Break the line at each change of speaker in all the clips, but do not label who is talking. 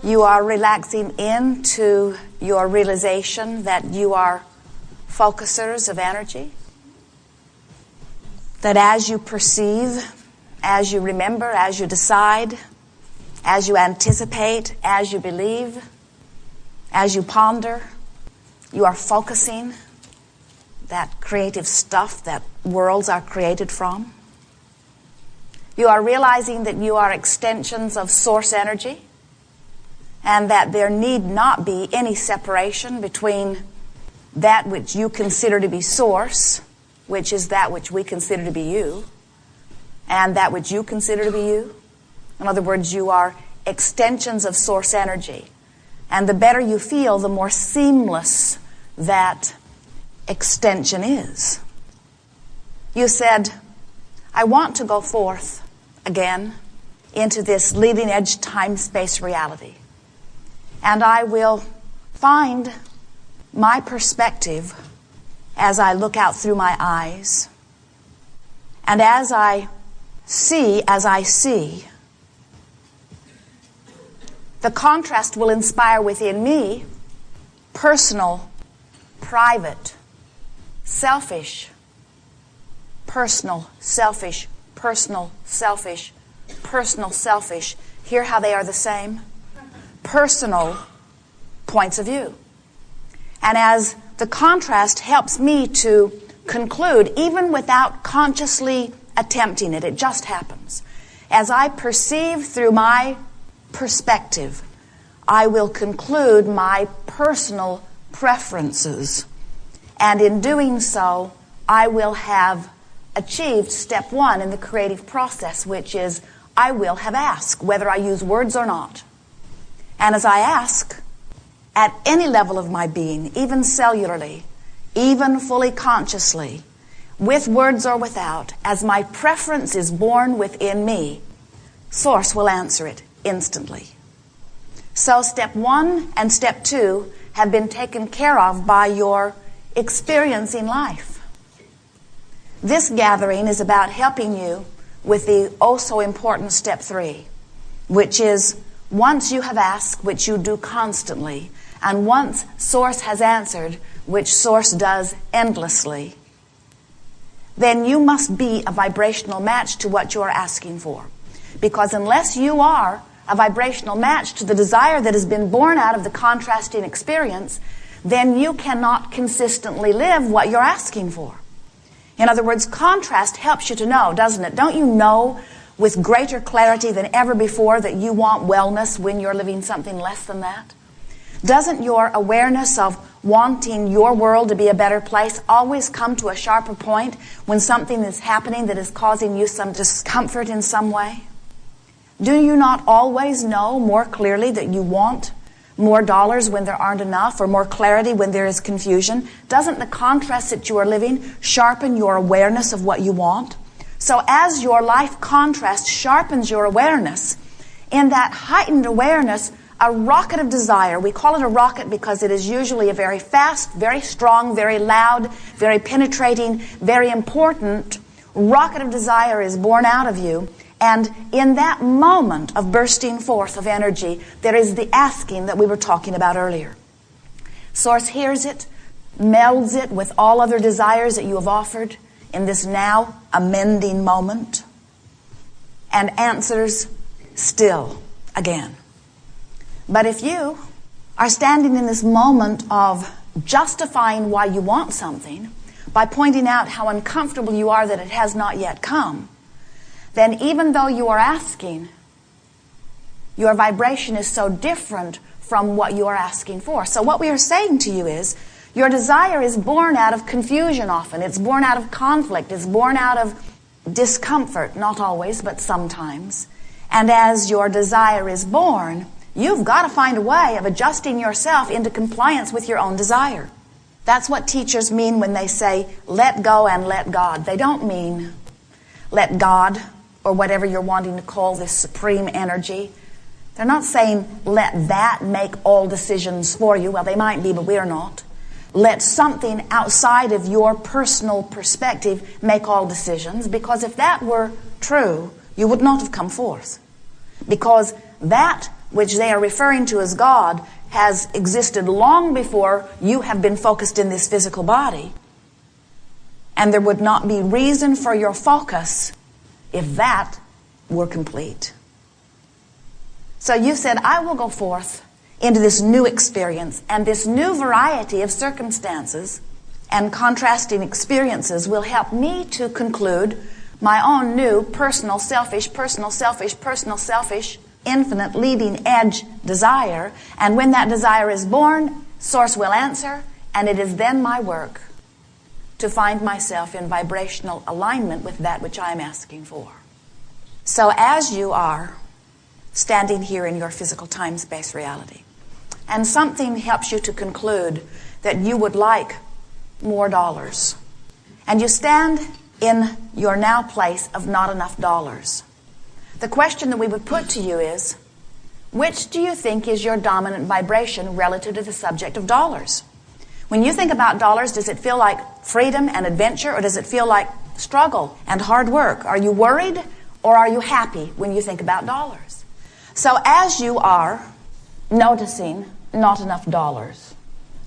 You are relaxing into your realization that you are focusers of energy. That as you perceive, as you remember, as you decide, as you anticipate, as you believe, as you ponder, you are focusing that creative stuff that worlds are created from. You are realizing that you are extensions of source energy and that there need not be any separation between that which you consider to be source, which is that which we consider to be you, and that which you consider to be you. In other words, you are extensions of source energy. And the better you feel, the more seamless that extension is. You said, I want to go forth again into this leading edge time-space reality. And I will find my perspective as I look out through my eyes. And as I see, the contrast will inspire within me personal, private, selfish, personal, selfish, personal, selfish, personal, selfish. Hear how they are the same? Personal points of view. And as the contrast helps me to conclude, even without consciously attempting it, it just happens. As I perceive through my perspective, I will conclude my personal preferences. And in doing so, I will have achieved step one in the creative process, which is I will have asked, whether I use words or not. And as I ask, at any level of my being, even cellularly, even fully consciously, with words or without, as my preference is born within me, Source will answer it instantly. So step one and step two have been taken care of by your experience in life. This gathering is about helping you with the oh so important step three, which is once you have asked, which you do constantly, and once Source has answered, which Source does endlessly, then you must be a vibrational match to what you are asking for. Because unless you are a vibrational match to the desire that has been born out of the contrasting experience, then you cannot consistently live what you're asking for. In other words, contrast helps you to know, doesn't it? Don't you know with greater clarity than ever before that you want wellness when you're living something less than that? Doesn't your awareness of wanting your world to be a better place always come to a sharper point when something is happening that is causing you some discomfort in some way? Do you not always know more clearly that you want more dollars when there aren't enough, or more clarity when there is confusion? Doesn't the contrast that you are living sharpen your awareness of what you want? So as your life contrast sharpens your awareness, in that heightened awareness, a rocket of desire, we call it a rocket because it is usually a very fast, very strong, very loud, very penetrating, very important rocket of desire is born out of you. And in that moment of bursting forth of energy, there is the asking that we were talking about earlier. Source hears it, melds it with all other desires that you have offered in this now amending moment, and answers still again. But if you are standing in this moment of justifying why you want something by pointing out how uncomfortable you are that it has not yet come, then even though you are asking, your vibration is so different from what you are asking for. So what we are saying to you is, your desire is born out of confusion often. It's born out of conflict. It's born out of discomfort. Not always, but sometimes. And as your desire is born, you've got to find a way of adjusting yourself into compliance with your own desire. That's what teachers mean when they say, let go and let God. They don't mean let God, or whatever you're wanting to call this supreme energy. They're not saying let that make all decisions for you. Well, they might be, but we're not. Let something outside of your personal perspective make all decisions, because if that were true, you would not have come forth. Because that which they are referring to as God, has existed long before you have been focused in this physical body. And there would not be reason for your focus if that were complete. So you said, I will go forth into this new experience, and this new variety of circumstances and contrasting experiences will help me to conclude my own new personal, selfish, infinite leading edge desire. And when that desire is born, Source will answer, and it is then my work to find myself in vibrational alignment with that which I am asking for. So as you are standing here in your physical time-space reality, and something helps you to conclude that you would like more dollars, and you stand in your now place of not enough dollars, the question that we would put to you is, which do you think is your dominant vibration relative to the subject of dollars? When you think about dollars, does it feel like freedom and adventure, or does it feel like struggle and hard work? Are you worried, or are you happy when you think about dollars? So as you are noticing not enough dollars,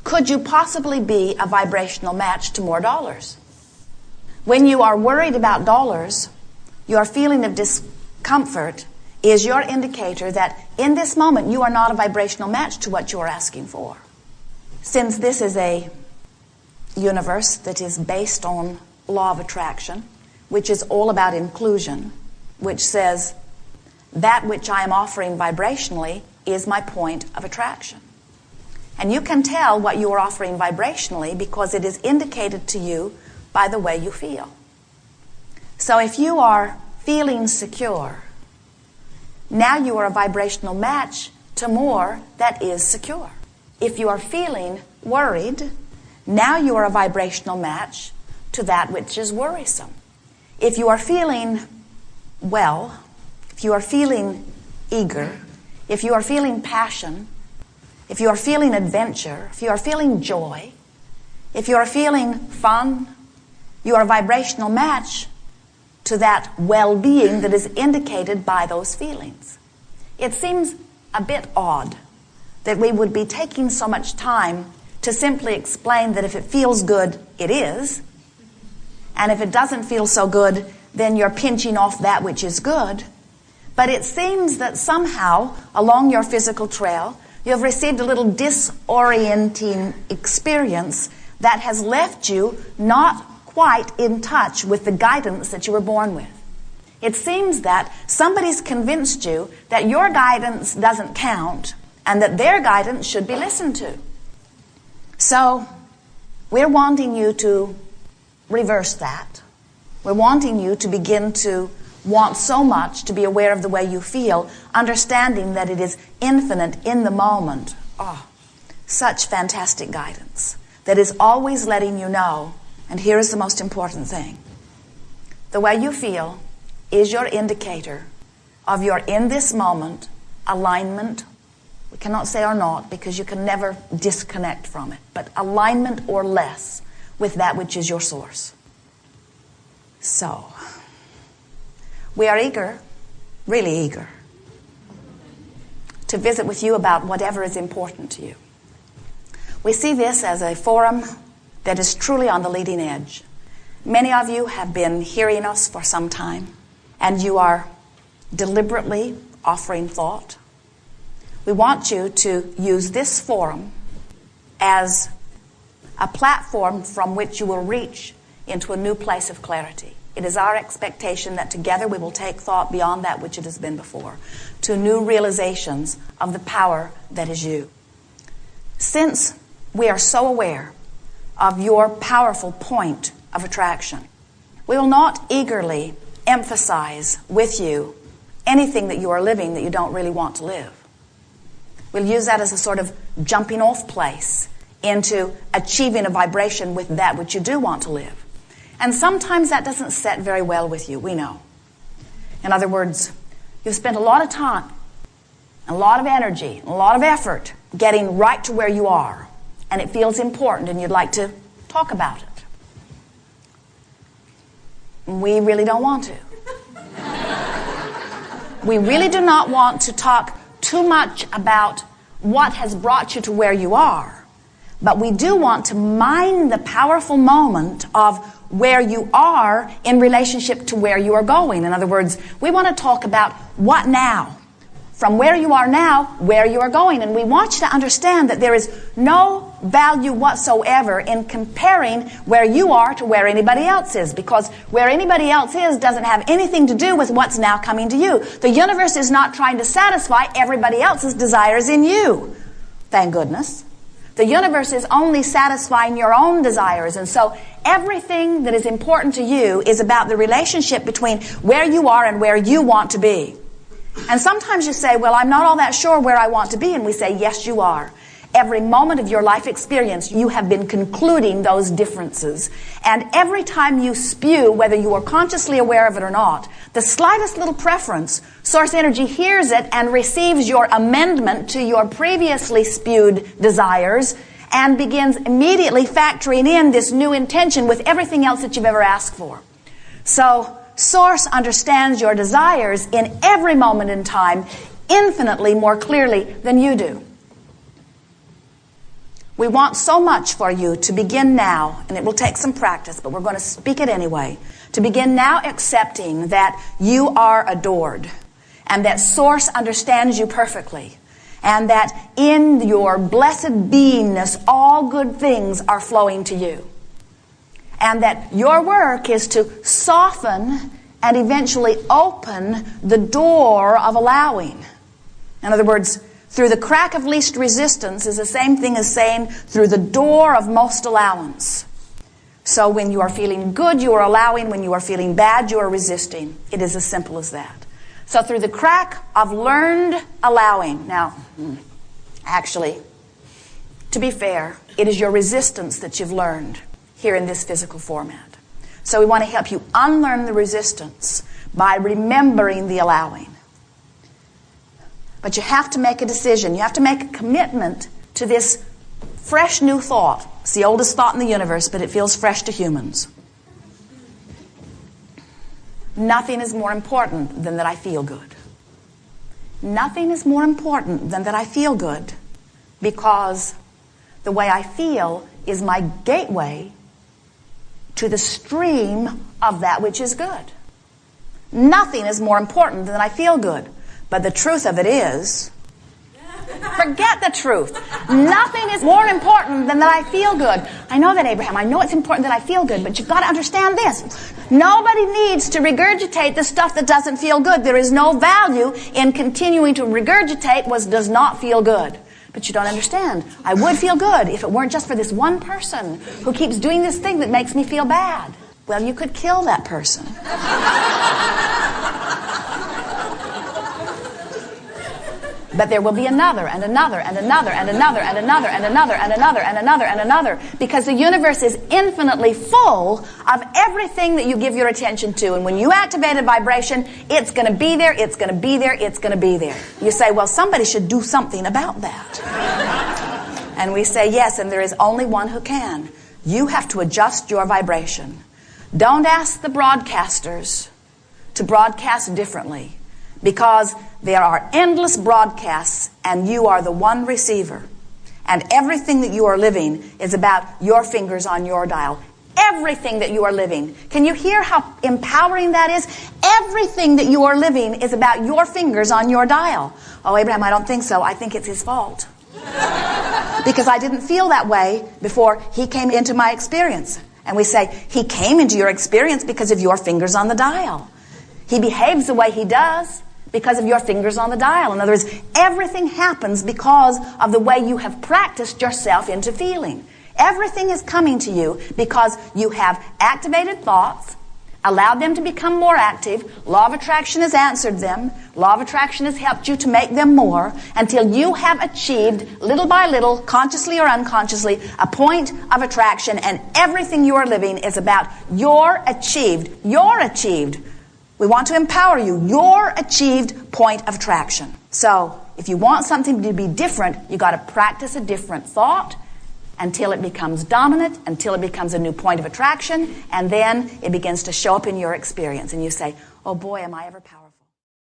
could you possibly be a vibrational match to more dollars? When you are worried about dollars, your feeling of discomfort is your indicator that in this moment you are not a vibrational match to what you are asking for. Since this is a universe that is based on law of attraction, which is all about inclusion, which says that which I am offering vibrationally is my point of attraction. And you can tell what you are offering vibrationally because it is indicated to you by the way you feel. So if you are feeling secure, now you are a vibrational match to more that is secure. If you are feeling worried, now you are a vibrational match to that which is worrisome. If you are feeling well, if you are feeling eager, if you are feeling passion, if you are feeling adventure, if you are feeling joy, if you are feeling fun, you are a vibrational match to that well-being that is indicated by those feelings. It seems a bit odd that we would be taking so much time to simply explain that if it feels good, it is, and if it doesn't feel so good, then you're pinching off that which is good. But it seems that somehow, along your physical trail, you have received a little disorienting experience that has left you not quite in touch with the guidance that you were born with. It seems that somebody's convinced you that your guidance doesn't count and that their guidance should be listened to. So, we're wanting you to reverse that. We're wanting you to begin to want so much to be aware of the way you feel, understanding that it is infinite in the moment. Oh, such fantastic guidance that is always letting you know, and here is the most important thing. The way you feel is your indicator of your in this moment alignment. We cannot say or not because you can never disconnect from it, but alignment or less with that which is your source. So, we are eager, really eager, to visit with you about whatever is important to you. We see this as a forum that is truly on the leading edge. Many of you have been hearing us for some time, and you are deliberately offering thought. We want you to use this forum as a platform from which you will reach into a new place of clarity. It is our expectation that together we will take thought beyond that which it has been before, to new realizations of the power that is you. Since we are so aware of your powerful point of attraction, we will not eagerly emphasize with you anything that you are living that you don't really want to live. We'll use that as a sort of jumping off place into achieving a vibration with that which you do want to live. And sometimes that doesn't set very well with you, we know. In other words, you've spent a lot of time, a lot of energy, a lot of effort getting right to where you are, and it feels important and you'd like to talk about it. We really don't want to. We really do not want to talk too much about what has brought you to where you are. But we do want to mine the powerful moment of where you are in relationship to where you are going. In other words, we want to talk about what now? From where you are now, where you are going. And we want you to understand that there is no value whatsoever in comparing where you are to where anybody else is, because where anybody else is doesn't have anything to do with what's now coming to you. The universe is not trying to satisfy everybody else's desires in you. Thank goodness. The universe is only satisfying your own desires. And so everything that is important to you is about the relationship between where you are and where you want to be. And sometimes you say, well, I'm not all that sure where I want to be. And we say, yes, you are. Every moment of your life experience, you have been concluding those differences. And every time you spew, whether you are consciously aware of it or not, the slightest little preference, source energy hears it and receives your amendment to your previously spewed desires and begins immediately factoring in this new intention with everything else that you've ever asked for. So, Source understands your desires in every moment in time infinitely more clearly than you do. We want so much for you to begin now, and it will take some practice, but we're going to speak it anyway, to begin now accepting that you are adored, and that Source understands you perfectly, and that in your blessed beingness all good things are flowing to you. And that your work is to soften and eventually open the door of allowing. In other words, through the crack of least resistance is the same thing as saying through the door of most allowance. So when you are feeling good, you are allowing. When you are feeling bad, you are resisting. It is as simple as that. So through the crack of learned allowing. Now, actually, to be fair, it is your resistance that you've learned here in this physical format. So we want to help you unlearn the resistance by remembering the allowing. But you have to make a decision. You have to make a commitment to this fresh new thought. It's the oldest thought in the universe, but it feels fresh to humans. Nothing is more important than that I feel good. Nothing is more important than that I feel good, because the way I feel is my gateway to the stream of that which is good. Nothing is more important than I feel good. But the truth of it is, forget the truth. Nothing is more important than that I feel good. I know that, Abraham. I know it's important that I feel good, but you've got to understand this. Nobody needs to regurgitate the stuff that doesn't feel good. There is no value in continuing to regurgitate what does not feel good. But you don't understand. I would feel good if it weren't just for this one person who keeps doing this thing that makes me feel bad. Well, you could kill that person. But there will be another and another and another and another and another and another and another and another and another, because the universe is infinitely full of everything that you give your attention to. And when you activate a vibration, it's going to be there, it's going to be there, it's going to be there. You say, well, somebody should do something about that. And we say, yes, and there is only one who can. You have to adjust your vibration. Don't ask the broadcasters to broadcast differently, because there are endless broadcasts and you are the one receiver. And everything that you are living is about your fingers on your dial. Everything that you are living. Can you hear how empowering that is? Everything that you are living is about your fingers on your dial. Oh, Abraham, I don't think so. I think it's his fault. Because I didn't feel that way before he came into my experience. And we say, he came into your experience because of your fingers on the dial. He behaves the way he does because of your fingers on the dial. In other words, everything happens because of the way you have practiced yourself into feeling. Everything is coming to you because you have activated thoughts, allowed them to become more active. Law of attraction has answered them. Law of attraction has helped you to make them more until you have achieved, little by little, consciously or unconsciously, a point of attraction, and everything you are living is about your achieved. We want to empower you. Your achieved point of attraction. So, if you want something to be different, you got to practice a different thought until it becomes dominant, until it becomes a new point of attraction, and then it begins to show up in your experience. And you say, oh boy, am I ever powerful.